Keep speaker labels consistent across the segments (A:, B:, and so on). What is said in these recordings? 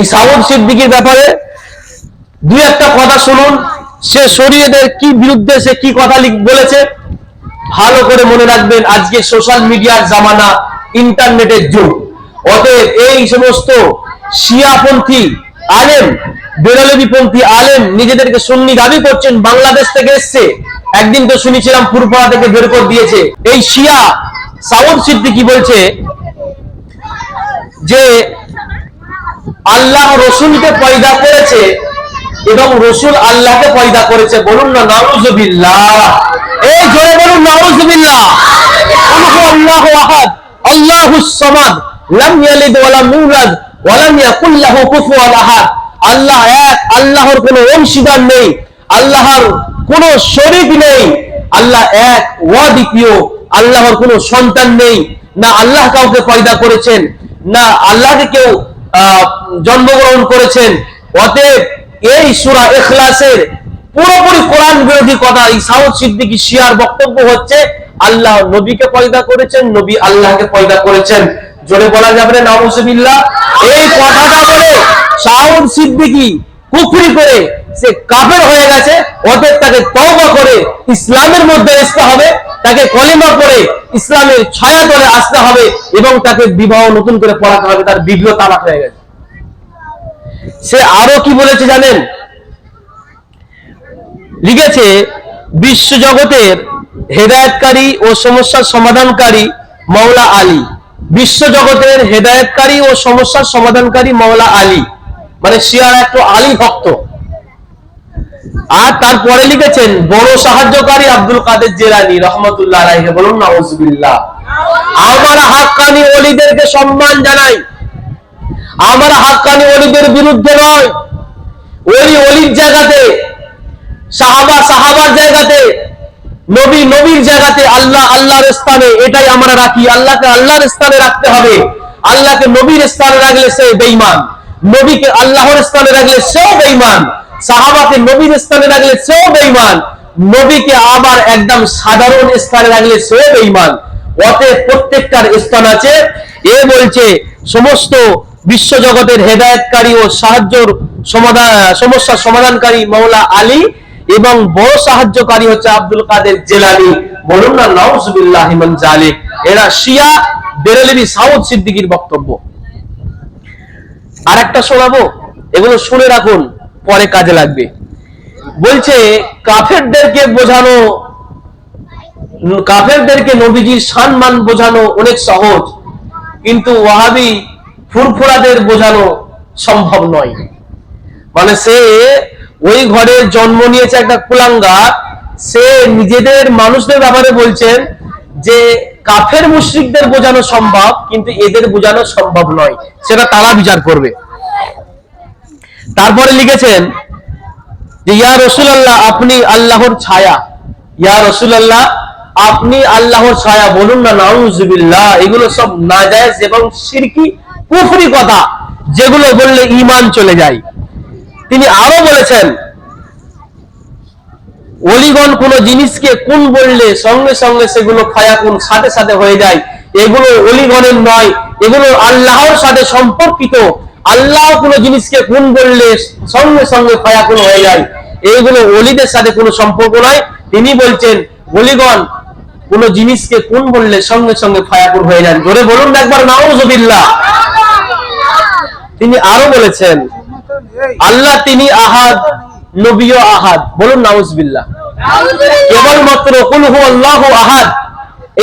A: এই সাউদ সিদ্দিকীর ব্যাপারে দুই একটা কথা শুনুন, সে শরীয়তের কি বিরুদ্ধে সে কি কথা বলেছে ভালো করে মনে রাখবেন। আজকে সোশ্যাল মিডিয়ার জামানা, ইন্টারনেটের যুগ, অতএব এই সমস্ত শিয়াপন্থী আলেম, বেরলভীপন্থী আলেম নিজেদেরকে সুন্নি দাবি করছেন, বাংলাদেশ থেকে এসছে, একদিন তো শুনেছিলাম পুরপাড়া থেকে বের করে দিয়েছে। এই শিয়া সাউদ সিদ্দিকী বলছে যে আল্লাহ রসুলকে পয়দা করেছে এবং রসুল আল্লাহকে পয়দা করেছে। বলুন না নাউজুবিল্লাহ, এই জোরে বলুন নাউজুবিল্লাহ। আল্লাহু আহাদ আল্লাহুস সামাদ লাম ইয়ালিদ ওয়া লাম ইউলাদ ওয়া লাম ইয়াকুল লাহু কুফুয়ান আহাদ। আল্লাহ এক, আল্লাহর কোনো অংশীদার নেই, আল্লাহর কোনো শরীক নেই, আল্লাহ এক অদ্বিতীয়, আল্লাহর কোনো সন্তান নেই, না আল্লাহ কাউকে পয়দা করেছেন, না আল্লাহকে কেউ জন্মগ্রহণ করেছেন। অতএব এই সূরা ইখলাসের পুরোপুরি কোরআন বিরোধী কথা। এই সাউদ সিদ্দিকী শিয়ার বক্তব্য হচ্ছে আল্লাহ নবীকে পয়দা করেছেন, নবী আল্লাহকে পয়দা করেছেন। জোরে বলা যাবে না নাউজুবিল্লাহ। এই কথাটা বলে সাউদ সিদ্দিকী কুফরি করে সে কাফের হয়ে গেছে। অতএব তাকে তওবা করে ইসলামের মধ্যে আসতে হবে, তাকে কলিমা পড়ে ইসলামের ছায়া তলে আসতে হবে এবং তাকে বিবাহ নতুন করে পড়াতে হবে। তার বিবাহ তালাক হয়ে গেছে। সে আরো কি বলেছে জানেন? লিখেছে বিশ্বজগতের হেদায়েতকারী ও সমস্যার সমাধানকারী মাওলা আলী। বিশ্বজগতের হেদায়েতকারী ও সমস্যার সমাধানকারী মাওলা আলী, মানে শিয়ার একটু আলী ভক্ত। আর তারপরে লিখেছেন বড় সাহায্যকারী আব্দুল কাদের জিলানী রহমাতুল্লাহ আলাইহি। বলুন নাউজুবিল্লাহ। আমরা হাক্কানি ওলিদেরকে সম্মান জানাই, আমরা হাক্কানি ওলিদের বিরুদ্ধে নয়। ওলি ওলির জায়গাতে, সাহাবা সাহাবার জায়গাতে, নবী নবীর জায়গাতে, আল্লাহ আল্লাহর স্থানে, এটাই আমরা রাখি। আল্লাহকে আল্লাহর স্থানে রাখতে হবে। আল্লাহকে নবীর স্থানে রাখলে সে বেঈমান, নবীকে আল্লাহর স্থানে রাখলে সেও বেঈমান, সাহাবাকে নবীর স্থানে রাখলে সেও বেঈমান, নবীকে আবার একদম সাধারণ স্থানে রাখলে সেও বেঈমান। অতএব প্রত্যেকটার স্থান আছে। এ বলছে সমস্ত বিশ্বজগতের হেদায়েতকারী ও সাহায্যর সমস্যার সমাধানকারী মাওলা আলী এবং বড় সাহায্যকারী হচ্ছে আব্দুল কাদের জিলানী। বলুন না নাউজুবিল্লাহ মিন যালিক। এরা শিয়া বেরলভী সাউদ সিদ্দিকীর বক্তব্য। আরেকটা শোনাবো, এগুলো শুনে রাখুন, পরে কাজে লাগবে। বলছে কাফেরদেরকে বোঝানো, কাফেরদেরকে নবীজির সম্মান বোঝানো অনেক সহজ, কিন্তু ওয়াহাবি ফুরফুরাদের বোঝানো সম্ভব নয়। মানে সে ওই ঘরে জন্ম নিয়েছে একটা কুলাঙ্গার, সে নিজেদের মানুষদের ব্যাপারে বলছেন যে কাফের মুশরিকদের বোঝানো সম্ভব, কিন্তু এদের বোঝানো সম্ভব নয়, সেটা তারা বিচার করবে। তারপরে লিখেছেন যে ইয়া রাসূলুল্লাহ আপনি আল্লাহর ছায়া, ইয়া রাসূলুল্লাহ আপনি আল্লাহর ছায়া। বলুন না নাউজুবিল্লাহ। এগুলো সব নাজায়েজ এবং শিরকি কুফরি কথা, যেগুলো বললে ঈমান চলে যায়। তিনি আরো বলেছেন ওলিগণ কোন জিনিসকে কোন বললে সঙ্গে সঙ্গে সেগুলো ফায়াকুন সাথে সাথে হয়ে যায়। এগুলো ওলিগণের নয়, এগুলো আল্লাহর সাথে সম্পর্কিত। আল্লাহ কোন জিনিসকে কোন বললে সঙ্গে সঙ্গে ফায়াকুন হয়ে যায়, এইগুলো ওলিদের সাথে কোনো সম্পর্ক নয়। তিনি বলছেন ওলিগণ কোন জিনিসকে কোন বললে সঙ্গে সঙ্গে ফায়াকুন হয়ে যান। জোরে বলুন একবার নাউজুবিল্লাহ। তিনি আরো বলেছেন আল্লাহ তিনি আহাদ, নবীও আহাদ। বলুন নাউজুবিল্লাহ। কেবলমাত্র কুল হুয়াল্লাহু আহাদ,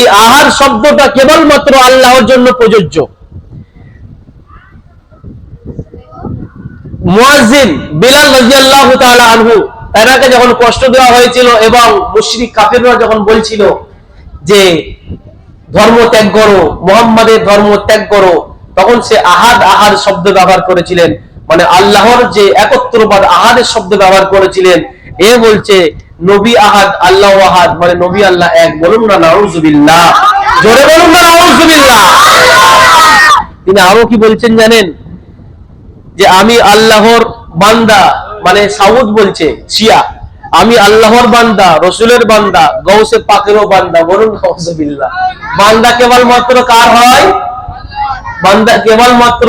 A: এই আহাদ শব্দটা কেবলমাত্র আল্লাহর জন্য প্রযোজ্য। মুয়াজ্জিন বিলাল রাদিয়াল্লাহু তাআলা আনহু, এনাকে যখন কষ্ট দেওয়া হয়েছিল এবং মুশরিক কাফিররা যখন বলছিল যে ধর্ম ত্যাগ করো, মুহাম্মাদের ধর্ম ত্যাগ করো, তখন সে আহাদ আহাদ শব্দ ব্যবহার করেছিলেন, মানে আল্লাহর যে একত্রবাদ আহাদের শব্দ ব্যবহার করেছিলেন। এ বলছে নবী আহাদ, আল্লাহ আহাদ, মানে নবী আল্লাহ এক। বলুন না নাউজুবিল্লাহ। জোরে বলুন না নাউজুবিল্লাহ। তিনি আরো কি বলছেন জানেন? যে আমি আল্লাহর বান্দা, মানে সাউদ বলছে শিয়া, আমি আল্লাহর বান্দা, রসুলের বান্দা, গৌসে পাকেরও বান্দা। বলুন নাউজুবিল্লাহ। বান্দা কেবলমাত্র কার হয়? বান্দা কেবলমাত্র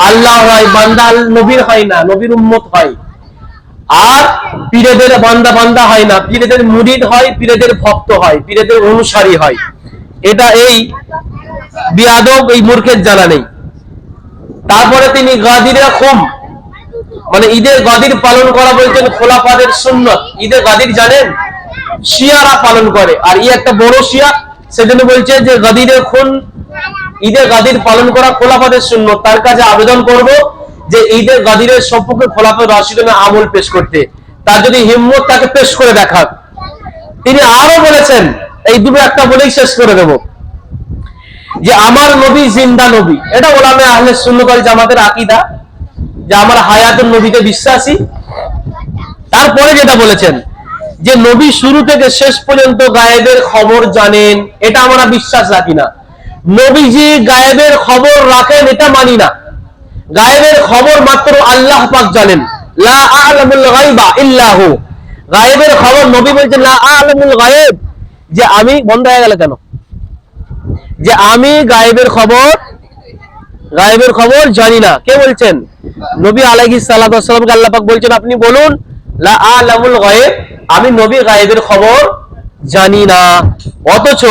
A: আল্লাহ হয়, বান্দা নবীর হয় না, নবীর উম্মত হয়। আর পীরেদের বান্দা বান্দা হয় না, পীরেদের মুরিদ হয়, পীরেদের ভক্ত হয়, পীরেদের অনুসারী হয়। এটা এই বিয়াদব এই মূর্খের জানা নেই। তারপরে তিনি গাদিরে খুম, মানে ঈদের গাদির পালন করা বলছেন খোলাফাদের সুন্নত। ঈদের গাদির জানেন শিয়ারা পালন করে, আর ই একটা বড় শিয়া, সেজন্য বলছে যে গাদিরে খুন, ঈদের গাদির পালন করা খোলাফাদের সুন্নত। তার কাছে আবেদন করব যে ঈদের গাদিরের সম্পর্কে খোলাফায়ে রাশিদুনের আমল পেশ করতে, তার যদি হিম্মত তাকে পেশ করে দেখাক। তিনি আরো বলেছেন, এই দুটো একটা বলেই শেষ করে দেব, যে আমার নবী জিন্দা নবী। এটা ওলামে আহলে সুন্নাত ওয়াল জামাতের আকীদা, যে আমার হায়াতুন নবীতে বিশ্বাসী। তারপরে যেটা বলেছেন যে নবী শুরু থেকে শেষ পর্যন্ত গায়েবের খবর জানেন, এটা আমরা বিশ্বাস রাখি না। নবীজি গায়েবের খবর রাখেন এটা মানি না। গায়েবের খবর মাত্র আল্লাহ পাক জানেন। লা আ'লামুল গায়বা ইল্লা হু। গায়েবের খবর নবী বলছেন লা আ'লামুল গায়ব, যে আমি বন্ধ হয়ে গেল কেন, যে আমি গায়েবের খবর জানি না। কে বলছেন? নবী আলাইহিস সালাতু ওয়াস সালামকে আল্লাহ পাক বলছেন আপনি বলুন লা আ'লামুল গায়ব, আমি নবী গায়েবের খবর জানি না। অথচ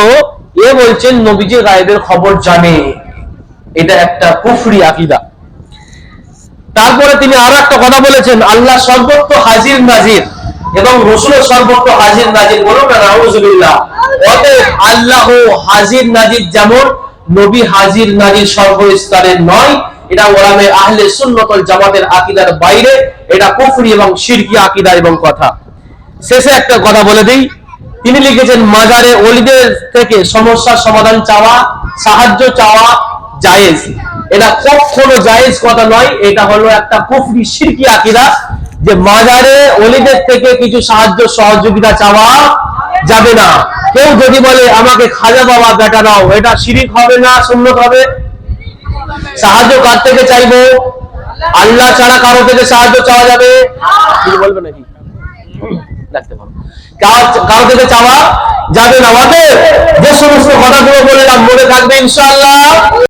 A: এ বলছেন নবীজি গায়েবের খবর জানে। এটা একটা কুফরি আকীদা। তারপরে তিনি আরো একটা কথা বলেছেন, আল্লাহ সর্বত্র হাজির নাজির এবং রাসূলের সর্বত্র হাজির নাজির। বলুন না নাউযুবিল্লাহ। অতএব আল্লাহ হাজির নাজির যেমন, নবী হাজির নাজির সর্বস্তরের নয়। এটা ওলামে আহলে সুন্নাত ওয়াল জামাতের আকীদার বাইরে, এটা কুফরি এবং শিরকি আকীদা এবং কথা। শেষে একটা কথা বলে দেই, তিনি লিখেছেন মাজারে ওলিদের থেকে সমস্যার সমাধান চাওয়া, সাহায্য চাওয়া জায়েজ। এটা কখনো জায়েজ কথা নয়, এটা হলো একটা কুফরি শিরকি আকীদা, যে মাজারে ওলিদের থেকে কিছু সাহায্য সহযোগিতা চাওয়া যাবে না। কেউ যদি বলে আমাকে খাজা বাবা বেটা দাও, এটা শিরিক হবে না সুন্নত হবে? সাহায্য কার থেকে চাইবো? আল্লাহ ছাড়া কারো থেকে সাহায্য চাওয়া যাবে? কিছু বলবে নাকি? রাখতে পারো, কারো থেকে চাওয়া যাবে না। অতএব যে সমস্ত কথাগুলো বললাম মনে থাকবে ইনশাআল্লাহ।